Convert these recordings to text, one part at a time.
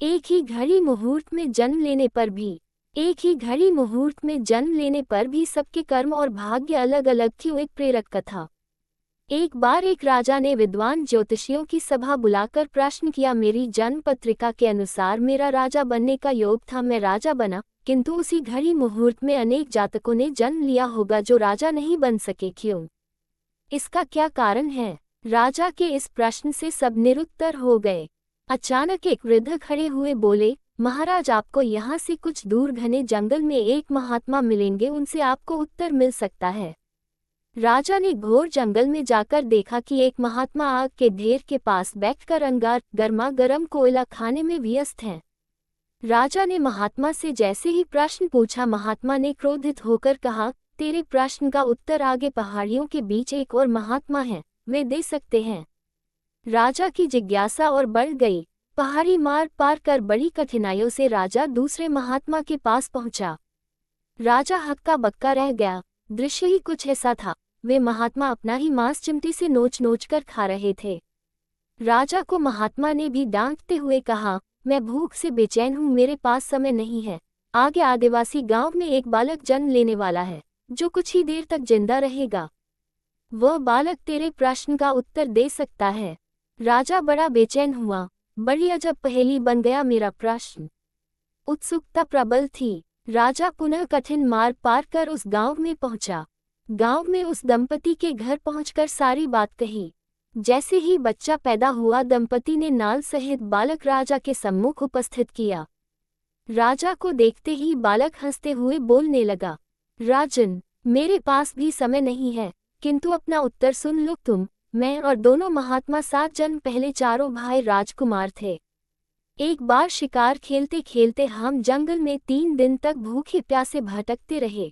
एक ही घड़ी मुहूर्त में जन्म लेने पर भी एक ही घड़ी मुहूर्त में जन्म लेने पर भी सबके कर्म और भाग्य अलग अलग थी। एक प्रेरक कथा। एक बार एक राजा ने विद्वान ज्योतिषियों की सभा बुलाकर प्रश्न किया, मेरी जन्म पत्रिका के अनुसार मेरा राजा बनने का योग था, मैं राजा बना, किंतु उसी घड़ी मुहूर्त में अनेक जातकों ने जन्म लिया होगा जो राजा नहीं बन सके, क्यों? इसका क्या कारण है? राजा के इस प्रश्न से सब निरुत्तर हो गए। अचानक एक वृद्ध खड़े हुए बोले, महाराज, आपको यहाँ से कुछ दूर घने जंगल में एक महात्मा मिलेंगे, उनसे आपको उत्तर मिल सकता है। राजा ने घोर जंगल में जाकर देखा कि एक महात्मा आग के ढेर के पास बैठकर अंगार गर्मा गर्म कोयला खाने में व्यस्त हैं। राजा ने महात्मा से जैसे ही प्रश्न पूछा, महात्मा ने क्रोधित होकर कहा, तेरे प्रश्न का उत्तर आगे पहाड़ियों के बीच एक और महात्मा है, वे दे सकते हैं। राजा की जिज्ञासा और बढ़ गई। पहाड़ी मार पार कर बड़ी कठिनाइयों से राजा दूसरे महात्मा के पास पहुंचा। राजा हक्का बक्का रह गया। दृश्य ही कुछ ऐसा था, वे महात्मा अपना ही मांस चिमटी से नोच नोच कर खा रहे थे। राजा को महात्मा ने भी डांटते हुए कहा, मैं भूख से बेचैन हूँ, मेरे पास समय नहीं है। आगे आदिवासी गांव में एक बालक जन्म लेने वाला है, जो कुछ ही देर तक जिंदा रहेगा। वह बालक तेरे प्रश्न का उत्तर दे सकता है। राजा बड़ा बेचैन हुआ। बड़ी अजब पहेली बन गया मेरा प्रश्न। उत्सुकता प्रबल थी। राजा पुनः कठिन मार्ग पार कर उस गांव में पहुंचा। गांव में उस दंपति के घर पहुंचकर सारी बात कही। जैसे ही बच्चा पैदा हुआ, दंपति ने नाल सहित बालक राजा के सम्मुख उपस्थित किया। राजा को देखते ही बालक हंसते हुए बोलने लगा, राजन, मेरे पास भी समय नहीं है, किंतु अपना उत्तर सुन लो तुम। मैं और दोनों महात्मा 7 जन्म पहले चारों भाई राजकुमार थे। एक बार शिकार खेलते खेलते हम जंगल में 3 दिन तक भूखे प्यासे भटकते रहे।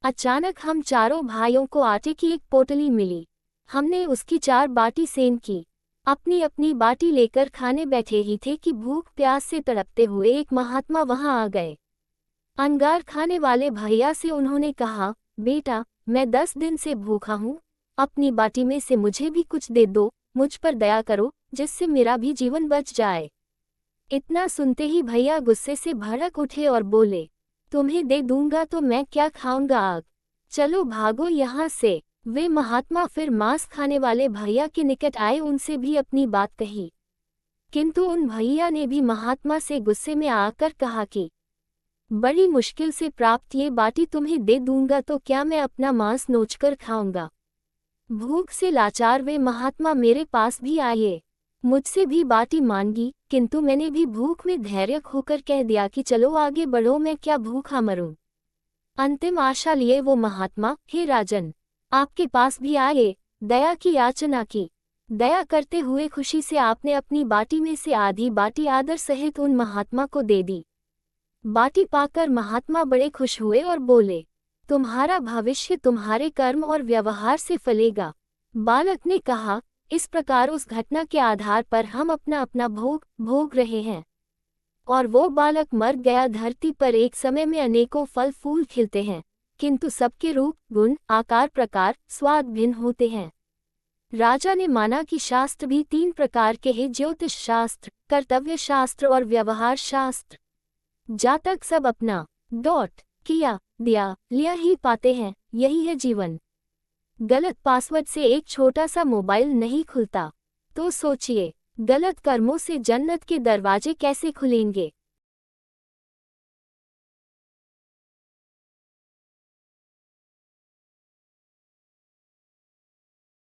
अचानक हम चारों भाइयों को आटे की एक पोटली मिली। हमने उसकी 4 बाटी सेन की। अपनी अपनी बाटी लेकर खाने बैठे ही थे कि भूख प्यास से तड़पते हुए एक महात्मा वहां आ गए। अंगार खाने वाले भैया से उन्होंने कहा, बेटा, मैं 10 दिन से भूखा हूँ, अपनी बाटी में से मुझे भी कुछ दे दो, मुझ पर दया करो, जिससे मेरा भी जीवन बच जाए। इतना सुनते ही भैया गुस्से से भड़क उठे और बोले, तुम्हें दे दूंगा तो मैं क्या खाऊंगा आग, चलो भागो यहाँ से। वे महात्मा फिर मांस खाने वाले भैया के निकट आए, उनसे भी अपनी बात कही, किंतु उन भैया ने भी महात्मा से गुस्से में आकर कहा कि बड़ी मुश्किल से प्राप्त ये बाटी तुम्हें दे दूंगा तो क्या मैं अपना मांस नोचकर खाऊंगा। भूख से लाचार वे महात्मा मेरे पास भी आए, मुझसे भी बाटी मांगी, किंतु मैंने भी भूख में धैर्य खोकर कह दिया कि चलो आगे बढ़ो, मैं क्या भूखा मरूं। अंतिम आशा लिए वो महात्मा, हे राजन, आपके पास भी आए, दया की याचना की। दया करते हुए खुशी से आपने अपनी बाटी में से आधी बाटी आदर सहित उन महात्मा को दे दी। बाटी पाकर महात्मा बड़े खुश हुए और बोले, तुम्हारा भविष्य तुम्हारे कर्म और व्यवहार से फलेगा। बालक ने कहा, इस प्रकार उस घटना के आधार पर हम अपना अपना भोग रहे हैं। और वो बालक मर गया। धरती पर एक समय में अनेकों फल फूल खिलते हैं, किंतु सबके रूप, गुण, आकार, प्रकार, स्वाद भिन्न होते हैं। राजा ने माना कि शास्त्र भी 3 प्रकार के हैं, ज्योतिष शास्त्र, कर्तव्य शास्त्र और व्यवहार शास्त्र। जातक सब अपना किया दिया लिया ही पाते हैं, यही है जीवन। गलत पासवर्ड से एक छोटा सा मोबाइल नहीं खुलता, तो सोचिए गलत कर्मों से जन्नत के दरवाजे कैसे खुलेंगे।